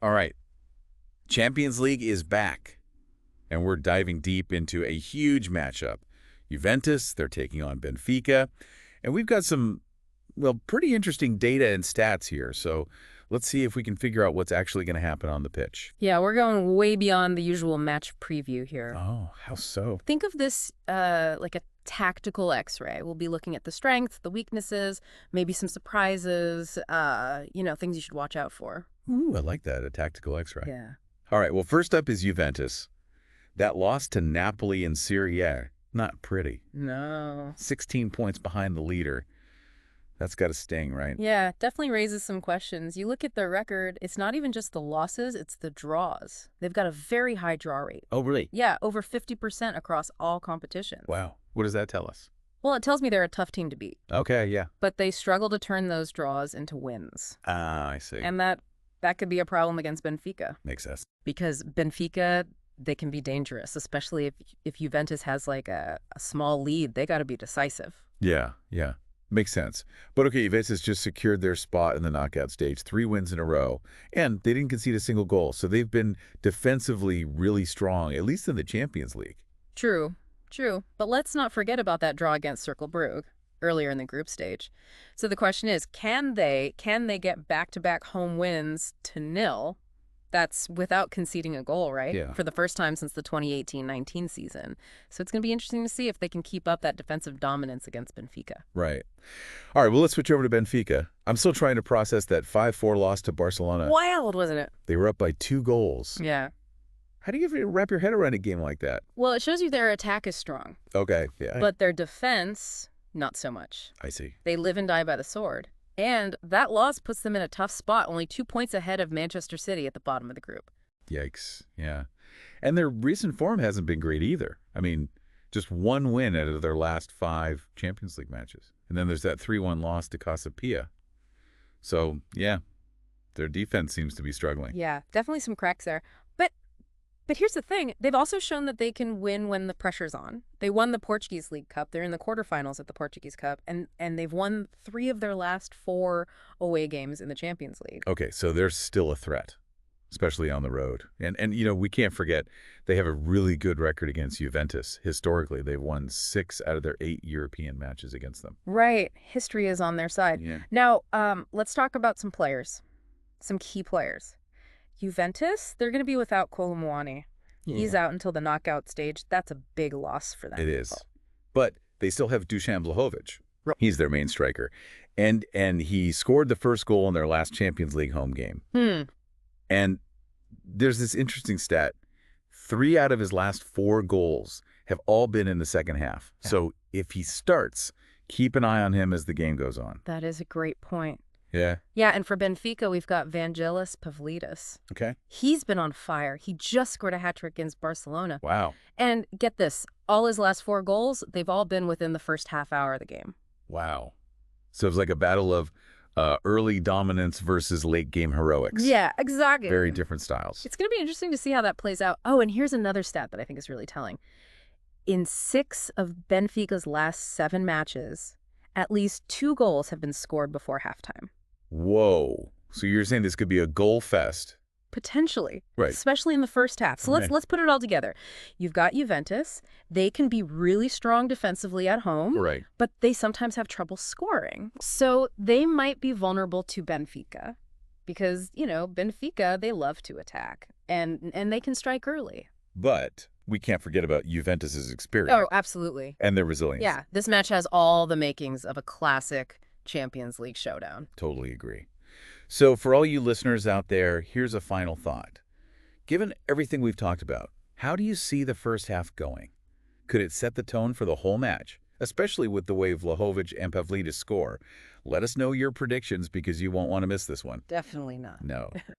All right. Champions League is back, and we're diving deep into a huge matchup. Juventus, they're taking on Benfica, and we've got some, well, pretty interesting data and stats here. So let's see if we can figure out what's actually going to happen on the pitch. Yeah, we're going way beyond the usual match preview here. Oh, how so? Think of this like a tactical X-ray. We'll be looking at the strengths, the weaknesses, maybe some surprises, things you should watch out for. Ooh, I like that, a tactical X-ray. Yeah. All right, well, first up is Juventus. That loss to Napoli in Serie A, not pretty. No. 16 points behind the leader. That's got to sting, right? Yeah, definitely raises some questions. You look at their record, it's not even just the losses, it's the draws. They've got a very high draw rate. Oh, really? Yeah, over 50% across all competitions. Wow. What does that tell us? Well, it tells me they're a tough team to beat. Okay, yeah. But they struggle to turn those draws into wins. Ah, I see. And that could be a problem against Benfica. Makes sense. Because Benfica, they can be dangerous, especially if Juventus has like a small lead. They got to be decisive. Yeah. Makes sense. But okay, Juventus just secured their spot in the knockout stage, 3 wins in a row, and they didn't concede a single goal. So they've been defensively really strong, at least in the Champions League. True. But let's not forget about that draw against Cercle Brugge earlier in the group stage. So the question is, can they get back-to-back home wins to 0? That's without conceding a goal, right? Yeah. For the first time since the 2018-19 season. So it's going to be interesting to see if they can keep up that defensive dominance against Benfica. Right. All right, well, let's switch over to Benfica. I'm still trying to process that 5-4 loss to Barcelona. Wild, wasn't it? They were up by 2 goals. Yeah. How do you even wrap your head around a game like that? Well, it shows you their attack is strong. Okay, yeah. But their defense, not so much. I see. They live and die by the sword. And that loss puts them in a tough spot, only 2 points ahead of Manchester City at the bottom of the group. Yikes, yeah. And their recent form hasn't been great either. I mean, just 1 win out of their last 5 Champions League matches. And then there's that 3-1 loss to Casapia. So, yeah, their defense seems to be struggling. Yeah, definitely some cracks there. But here's the thing. They've also shown that they can win when the pressure's on. They won the Portuguese League Cup. They're in the quarterfinals at the Portuguese Cup. And they've won 3 of their last 4 away games in the Champions League. Okay, so they're still a threat, especially on the road. And we can't forget, they have a really good record against Juventus. Historically, they've won 6 out of their 8 European matches against them. Right. History is on their side. Yeah. Now, let's talk about some players, some key players. Juventus, they're going to be without Colomwani. Yeah. He's out until the knockout stage. That's a big loss for them. It is. But they still have Dusan Vlahović. Right. He's their main striker. And he scored the first goal in their last Champions League home game. And there's this interesting stat. 3 out of his last 4 goals have all been in the second half. Yeah. So if he starts, keep an eye on him as the game goes on. That is a great point. Yeah. Yeah, and for Benfica, we've got Vangelis Pavlidis. Okay. He's been on fire. He just scored a hat-trick against Barcelona. Wow. And get this, all his last 4 goals, they've all been within the first half hour of the game. Wow. So it's like a battle of early dominance versus late game heroics. Yeah, exactly. Very different styles. It's going to be interesting to see how that plays out. Oh, and here's another stat that I think is really telling. In 6 of Benfica's last 7 matches, at least 2 goals have been scored before halftime. Whoa. So you're saying this could be a goal fest? Potentially. Right. Especially in the first half. So let's put it all together. You've got Juventus. They can be really strong defensively at home. Right. But they sometimes have trouble scoring. So they might be vulnerable to Benfica because, Benfica, they love to attack. And they can strike early. But we can't forget about Juventus's experience. Oh, absolutely. And their resilience. Yeah. This match has all the makings of a classic Champions League showdown. Totally agree. So for all you listeners out there, here's a final thought. Given everything we've talked about, how do you see the first half going? Could it set the tone for the whole match, especially with the way Vlahović and Pavlidis score? Let us know your predictions because you won't want to miss this one. Definitely not. No.